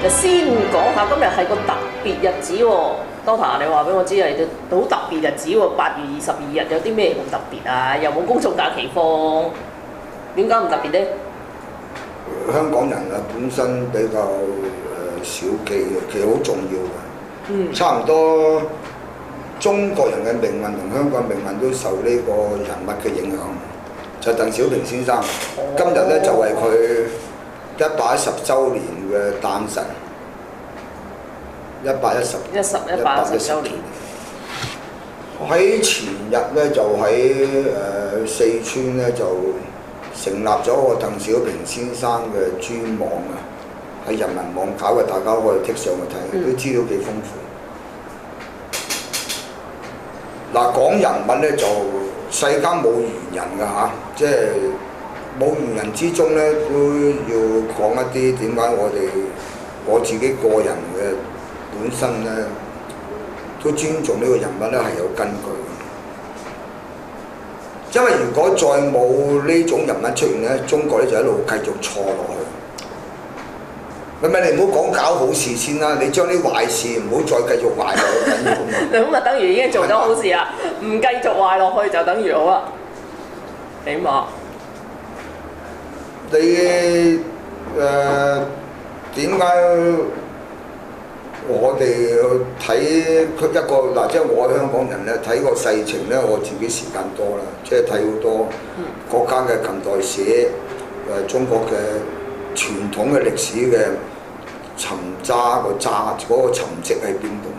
就先講下今日係個特別日子喎，Doctor你話俾我知係好特別日子喎，8月22日有啲咩咁特別啊？又冇公眾假期放，點解唔特別呢？香港人啊，本身比較少記嘅，其實好重要嘅。差唔多中國人嘅命運同香港命運都受呢個人物嘅影響。就鄧小平先生，今日咧就係佢110週年嘅誕辰，110週年。喺前日咧就喺四川咧就成立咗個鄧小平先生嘅專網啊，喺人民網搞嘅，大家可以剔上去睇，啲資料幾豐富。嗱，講人物咧就世間冇完人㗎嚇，即係冇完人之中咧都要講一啲點解我自己個人嘅本身咧都尊重呢個人物咧係有根據。因為如果再冇呢種人物出現咧，中國咧就一路繼續錯落去。咁咪你唔好講搞好事先啦，你將啲壞事唔好再繼續壞落去緊要。咁啊，等於已經做咗好事啦，唔繼續壞落去就等於好啦。起碼你點解我哋去睇一個嗱，即係我香港人咧睇個世情咧，我自己時間多啦，即係睇好多國家嘅近代史，中國嘅傳統嘅歷史嘅沉渣個渣嗰個沉積喺邊度？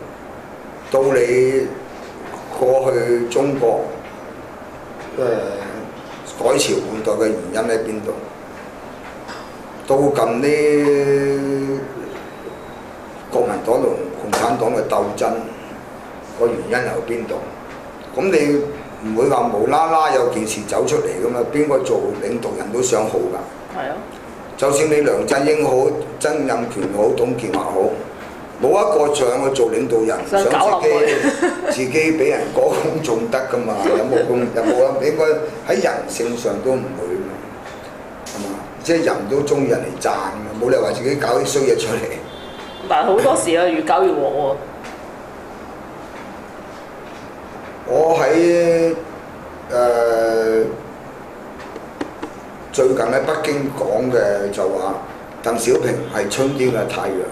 到你過去中國改朝換代嘅原因喺邊度？到近呢國民黨同共產黨嘅鬥爭個原因由邊度？咁你唔會話無啦啦有件事走出嚟㗎嘛？邊個做領導人都想好㗎。係啊。就算你梁振英好、曾蔭權好、董建華好，冇一個想去做領導人，想自己俾人歌功頌德㗎嘛？有冇啊？應該喺人性上都唔會嘛，係嘛？即係人都中意人嚟讚㗎，冇理由話自己搞啲衰嘢出嚟。但係好多時啊，越搞越禍喎。我喺最近喺北京講嘅就話鄧小平係春天嘅太陽，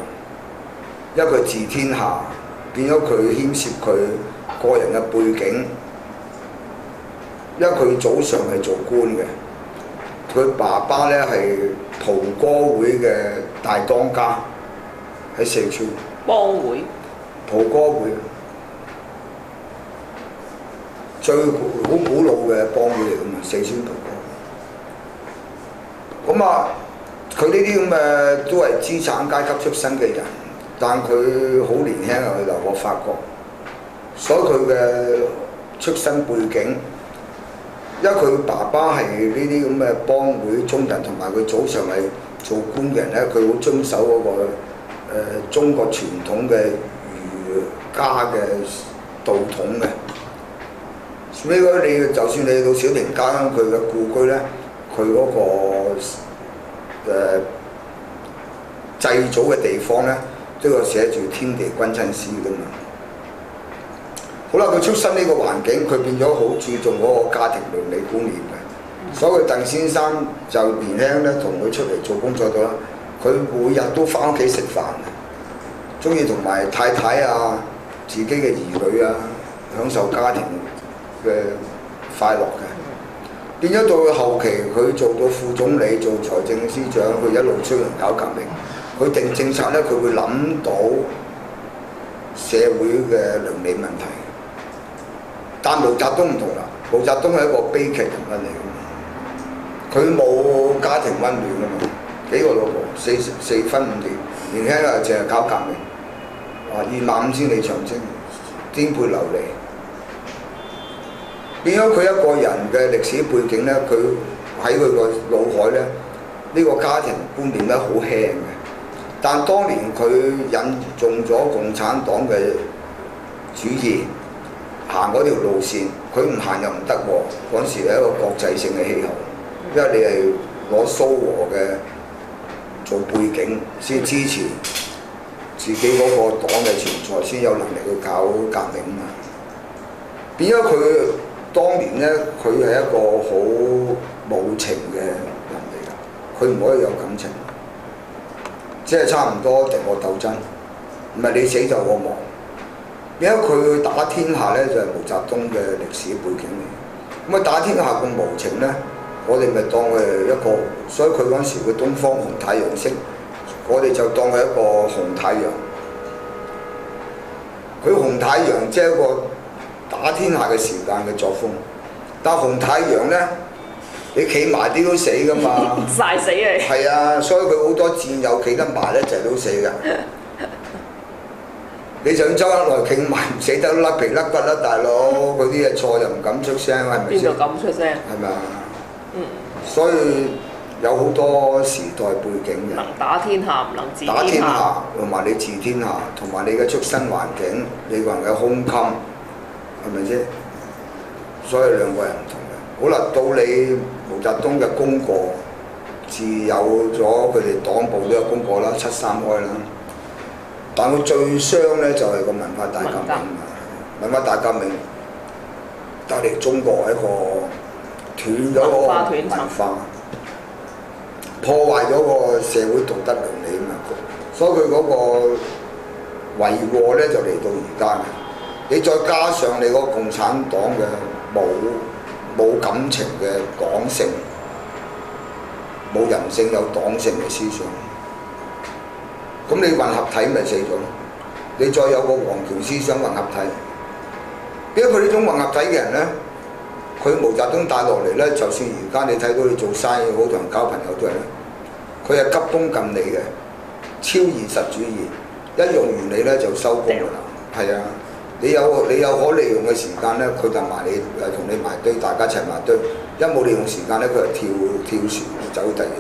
因為佢治天下，變咗佢牽涉佢個人嘅背景，因為佢祖上係做官嘅，佢爸爸咧係袍哥會嘅大當家喺四川。幫會。袍哥會。最好古老嘅幫會嚟㗎嘛，四川袍哥。咁啊，佢呢啲咁嘅都係資產階級出身嘅人，但佢好年輕啊，去留學法國，所以佢嘅出身背景，因為佢爸爸係呢啲咁嘅幫會中人，同埋佢祖上係做官嘅人咧，佢好遵守嗰個中國傳統嘅儒家嘅道統嘅。所以你就算你到小平家鄉，佢嘅故居咧，佢嗰個祭祖嘅地方咧，都有寫住天地君親師㗎嘛。好啦，佢出身呢個環境，佢變咗好注重嗰個家庭倫理觀念嘅。所以鄧先生就年輕咧，同佢出嚟做工作到啦，佢每日都翻屋企食飯，中意同埋太太啊、自己嘅兒女啊，享受家庭嘅快樂嘅。變咗到後期，佢做到副總理、做財政司長，佢一路催人搞革命。佢定政策咧，佢會諗到社會嘅倫理問題。但毛澤東唔同啦，毛澤東係一個悲劇人物嚟嘅，佢冇家庭溫暖㗎嘛，幾個老婆，四分五裂，年輕啊淨係搞革命，哇25000里長征，顛沛流離。變咗佢一個人嘅歷史背景咧，佢喺佢個腦海咧，呢個家庭觀念咧好輕嘅。但當年佢引中咗共產黨嘅主義，行嗰條路線，佢唔行又唔得喎。嗰時係一個國際性嘅氣候，因為你係攞蘇俄嘅做背景先支持自己嗰個黨嘅存在，先有能力去搞革命啊嘛。變咗佢當年咧，佢係一個好無情嘅人嚟㗎，佢唔可以有感情，即係差唔多敵我鬥爭，唔係你死就我亡。變咗佢打天下咧，就係毛澤東嘅歷史背景嚟。咁啊打天下咁無情咧，我哋咪當佢係一個，所以佢嗰陣時嘅東方紅太陽星，我哋就當佢一個紅太陽。佢紅太陽即係一個打天下嘅時間嘅作風，但係紅太陽咧，你企埋啲都死噶嘛，曬死你。係啊，所以佢好多戰友企得埋咧，就都死㗎。你就算周恩來企埋唔死得甩皮甩骨啦，大佬，佢啲嘢錯就唔敢出聲，係咪先？邊度敢出聲？係咪啊？嗯。所以有好多時代背景嘅。能打天下，唔能治天下。打天下同埋你治天下，同埋你嘅出身環境，你個人嘅胸襟，係咪先？所以兩個人唔同嘅。好啦，到你毛澤東嘅功過，自有咗佢哋黨部都有功過啦，7·3開啦。但佢最傷咧就係個文化大革命啊！文化大革命帶嚟中國一個斷咗個文化，破壞咗個社會道德倫理啊嘛，所以佢嗰個遺禍咧就嚟到而家嘅。你再加上你個共產黨嘅冇感情嘅黨性，冇人性有黨性嘅思想。咁你混合體咪死咗？你再有個皇權思想混合體，因為佢呢種混合體嘅人咧，佢毛澤東帶落嚟咧，就算而家你睇到你做生意好同人交朋友都係咧，佢係急功近利嘅，超現實主義，一用完你咧就收工㗎啦。係啊，你有可利用嘅時間咧，佢就埋你同你埋堆，大家一齊埋堆；一冇利用時間咧，佢就跳船走第二樣。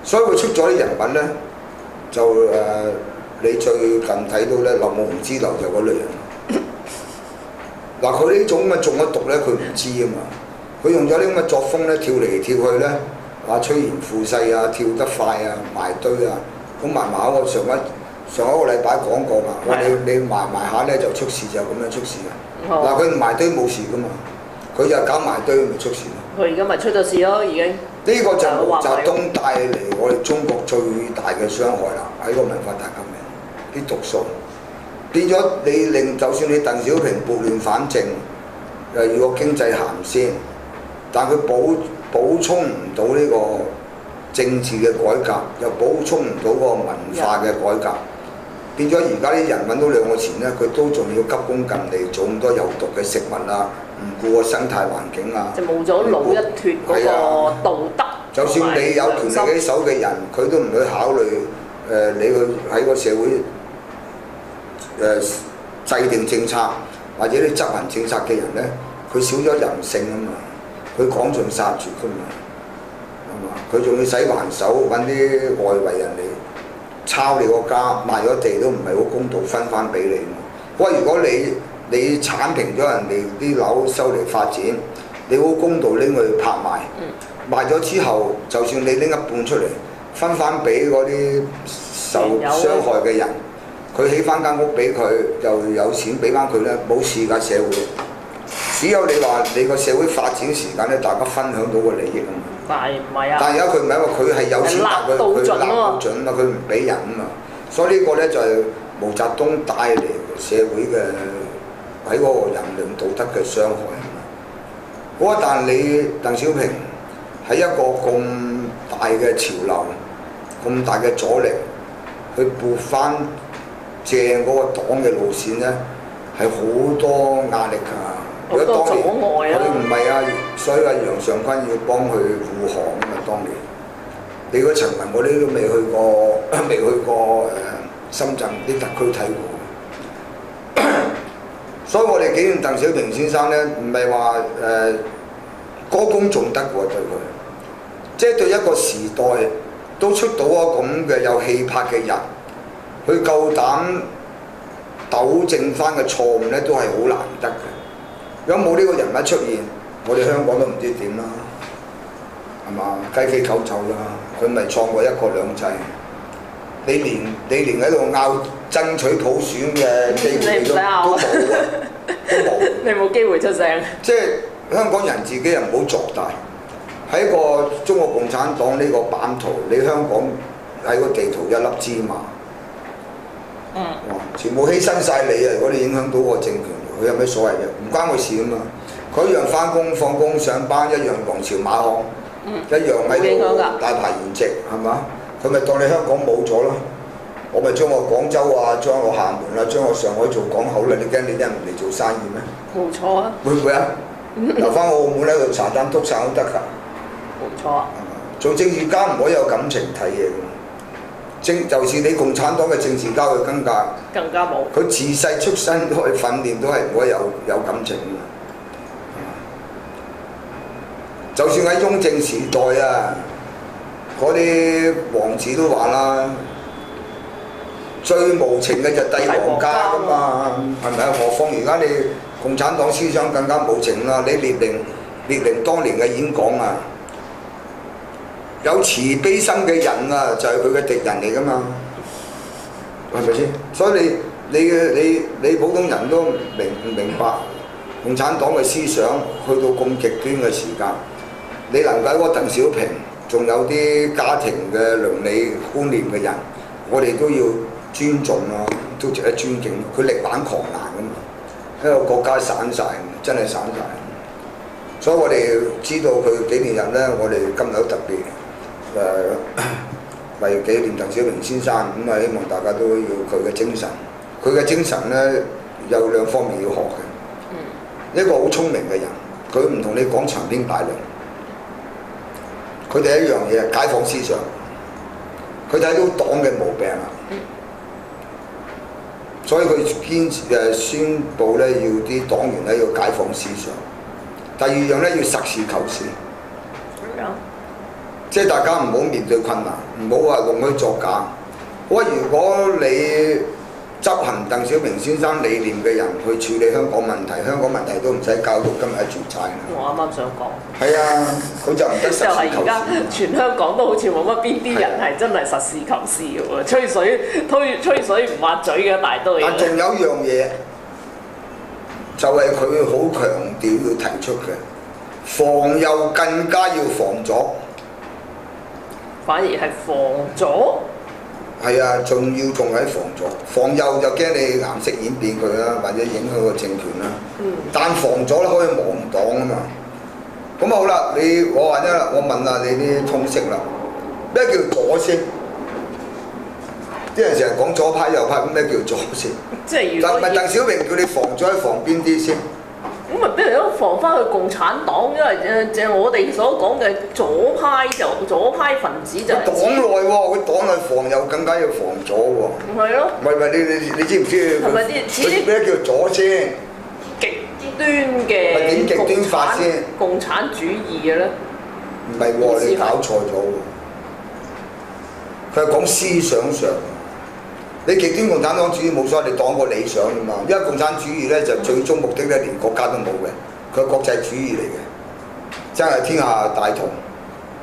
所以佢出咗啲人品咧，就你最近睇到咧，劉夢紅之流就嗰類人。嗱，佢呢種咁嘅中咗毒咧，佢唔知啊嘛。佢用咗呢咁嘅作風咧，跳嚟跳去咧，話趨炎附勢啊，跳得快啊，埋堆啊，咁埋埋我上一個禮拜講過嘛，話你埋下咧就出事，就咁樣出事嘅。嗱，佢唔埋堆冇事噶嘛，佢就搞埋堆咪出事咯。佢而家咪出咗事咯，已經。呢個就毛澤東帶嚟我哋中國最大嘅傷害啦，喺個文化大革命啲毒素變咗你令，就算你鄧小平撥亂反正，又要個經濟行先，但佢補充唔到呢個政治嘅改革，又補充唔到個文化嘅改革，變咗而家啲人揾到2個錢咧，佢都仲要急功近利，做咁多有毒嘅食物啊！唔顧個生態環境啊！就冇咗老一脱嗰個道德。就算你有權力喺手嘅人，佢都唔去考慮你去喺個社會制定政策或者你執行政策嘅人咧，佢少咗人性啊嘛，佢趕盡殺絕㗎嘛，係嘛？佢仲要使還手揾啲外圍人嚟抄你個家，賣咗地都唔係好公道分翻俾你嘛。喂，如果你剷平咗人哋啲樓收嚟發展，你好公道拎去拍賣，賣咗之後，就算你拎一半出嚟分翻俾嗰啲受傷害嘅人，佢起翻間屋俾佢，就有錢俾翻佢咧，冇事㗎社會。只有你話你個社會發展時間咧，大家分享到個利益啊嘛。但係唔係啊？但係而家佢唔係話佢係有錢，但佢揦到盡啊，佢唔俾人啊嘛。所以呢個咧就係毛澤東帶嚟社會嘅喺嗰個人倫道德嘅傷害。好啊，但係你鄧小平喺一個咁大嘅潮流、咁大嘅阻力，去撥翻正嗰個黨嘅路線咧，係好多壓力㗎。好多阻礙啊！佢唔係啊，所以話楊尚昆要幫佢護航啊嘛。當年你嗰陳雲嗰啲都未去過深圳啲特區睇過。所以我哋紀念鄧小平先生咧，唔係話歌功頌德喎對佢，即係對一個時代都出到個咁嘅有氣魄嘅人，佢夠膽糾正翻嘅錯誤咧，都係好難得嘅。如果冇呢個人物出現，我哋香港都唔知點啦，係嘛？雞飛狗走啦，佢咪創過一國兩制，你連喺度拗爭取普選嘅機會你唔使拗都冇啊，都冇。你冇機會出聲。即係香港人自己又唔好作大，喺個中國共產黨呢個版圖，你香港喺個地圖一粒芝麻，全部犧牲晒你啊！如果你影響到個政權，佢有咩所謂啫？唔關佢事啊嘛，佢一樣翻工放工上班，一樣王朝馬漢，一樣喺度大排筵席，係嘛？佢咪當你香港冇咗咯？我咪將我廣州啊，將我廈門啊，將我上海做港口啦！你驚你啲人唔嚟做生意咩？冇錯啊！會唔會啊？留翻澳門喺度茶單篤晒都得㗎。冇錯啊！做政治家唔可以有感情睇嘢㗎。就是你共產黨嘅政治家，佢更加冇。佢自細出身都係訓練，都係唔可以有感情㗎。就算喺雍正時代啊，嗰啲王子都話啦，最無情嘅就帝王家㗎嘛，係咪啊？何況而家你共產黨思想更加無情啦！你列寧當年嘅演講啊，有慈悲心嘅人啊，就係佢嘅敵人嚟㗎嘛，係咪先？所以你普通人都唔明白共產黨嘅思想去到咁極端嘅時間，你能夠嗰個鄧小平，仲有啲家庭嘅倫理觀念嘅人，我哋都要尊重咯，都值得尊敬。佢力挽狂瀾㗎嘛，一個國家散晒，真係散晒。所以我哋知道佢紀念日咧，我哋今日都特別為紀念鄧小平先生，咁啊希望大家都要佢嘅精神。佢嘅精神咧有兩方面要學嘅。一個好聰明嘅人，佢唔同你講長篇大論，佢哋一樣嘢解放思想。佢睇到黨嘅毛病啦，所以佢堅持宣佈咧要啲黨員咧要解放思想。第二樣咧要實事求是，即係大家唔好面對困難，唔好話弄虛作假。我如果你執行鄧小平先生理念嘅人去處理香港問題，香港問題都唔使搞到今日絕晒啦。我啱啱想講。係啊，佢就唔得實事求是。就係而家全香港都好似冇乜邊啲人係真係實事求是嘅喎，吹水唔抹嘴嘅一大堆。但仲有一樣嘢，就係佢好強調要提出嘅，防右更加要防左。反而係防左。係啊，仲喺防左，防右就驚你顏色演變佢啦，或者影響個政權啦。但防左咧可以亡黨啊嘛。咁好啦，我問下你啲通識啦，咩叫左先？啲人成日講左派右派，咁咩叫左先？即係如果唔係鄧小平叫你防左，防邊啲先？咁咪不如都防翻去共產黨，因為就我哋所講嘅左派分子就係黨內喎，佢黨內防右更加要防左喎。唔係咯？唔係你知唔知？係咪啲咩叫左先？極端嘅點極端法先？共產主義嘅咧？唔係喎，你搞錯咗喎。佢係講思想上。你極端共產黨主義冇所謂，你當個理想㗎嘛。因為共產主義咧就最終目的咧連國家都冇嘅，佢係國際主義嚟嘅，真係天下大同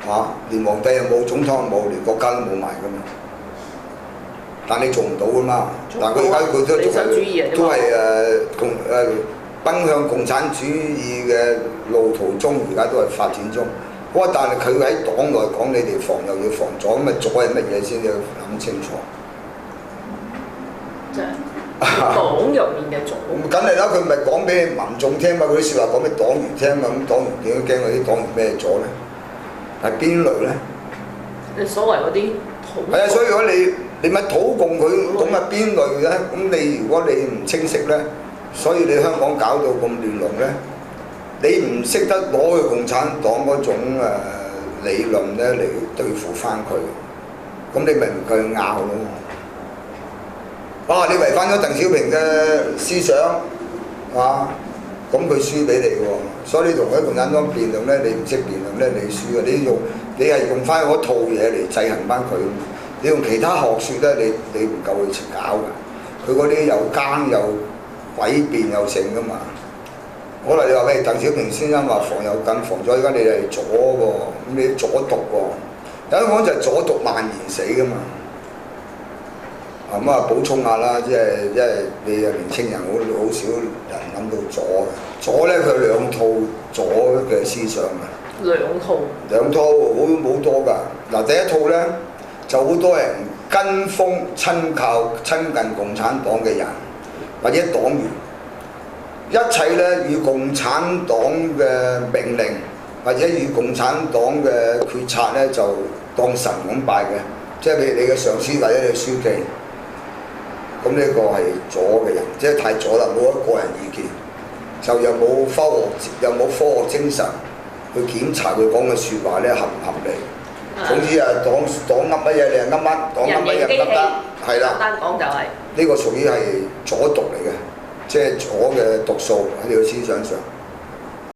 嚇，連皇帝又冇，總統又冇，連國家都冇埋㗎嘛。但你做唔到㗎嘛。但佢而家佢都係奔向共產主義嘅路途中，而家都係發展中。不過但係佢喺黨內講你哋防右要防左，咁啊左係乜嘢先要諗清楚。即係黨入面嘅左，梗係啦，佢咪講俾民眾聽嘛，嗰啲説話講俾黨員聽嘛，咁黨員點樣驚嗰啲黨員咩左咧？係邊類咧？你所謂嗰啲土，係啊，所以如果你咪土共佢咁係邊類咧？咁如果你唔清晰咧，所以你香港搞到咁亂龍咧，你唔識得攞去共產黨嗰種理論咧嚟對付翻佢，咁你咪唔夠拗咯。你違反咗鄧小平嘅思想，咁佢輸俾你喎。所以你同佢共產黨辯論咧，你唔識辯論咧，你輸啊！你係用翻嗰套嘢嚟制衡翻佢，你用其他學説咧，你唔夠佢搞㗎。佢嗰啲又奸又詭辯又成㗎嘛。可能你話喂，鄧小平先生話防右更防左，而家你係左喎，咁你左獨喎。有香港就係左獨蔓延死㗎嘛。咁啊補充下啦，即係因為你係年青人，好少人諗到左嘅。左咧佢有兩套左嘅思想嘅。兩套好多㗎。嗱第一套咧就好多人跟風親近共產黨嘅人或者黨員，一切咧與共產黨嘅命令或者與共產黨嘅決策咧就當神咁拜嘅，即係譬如你嘅上司或者你嘅書記。咁呢個係左嘅人，即係太左啦，冇一個人意見，就又冇科學精神去檢查佢講嘅説話咧合唔合理。總之啊，黨噏乜嘢你係噏乜，黨噏乜嘢唔噏得，係啦。簡單講就係呢個屬於係左毒嚟嘅，即係左嘅毒素喺你嘅思想上。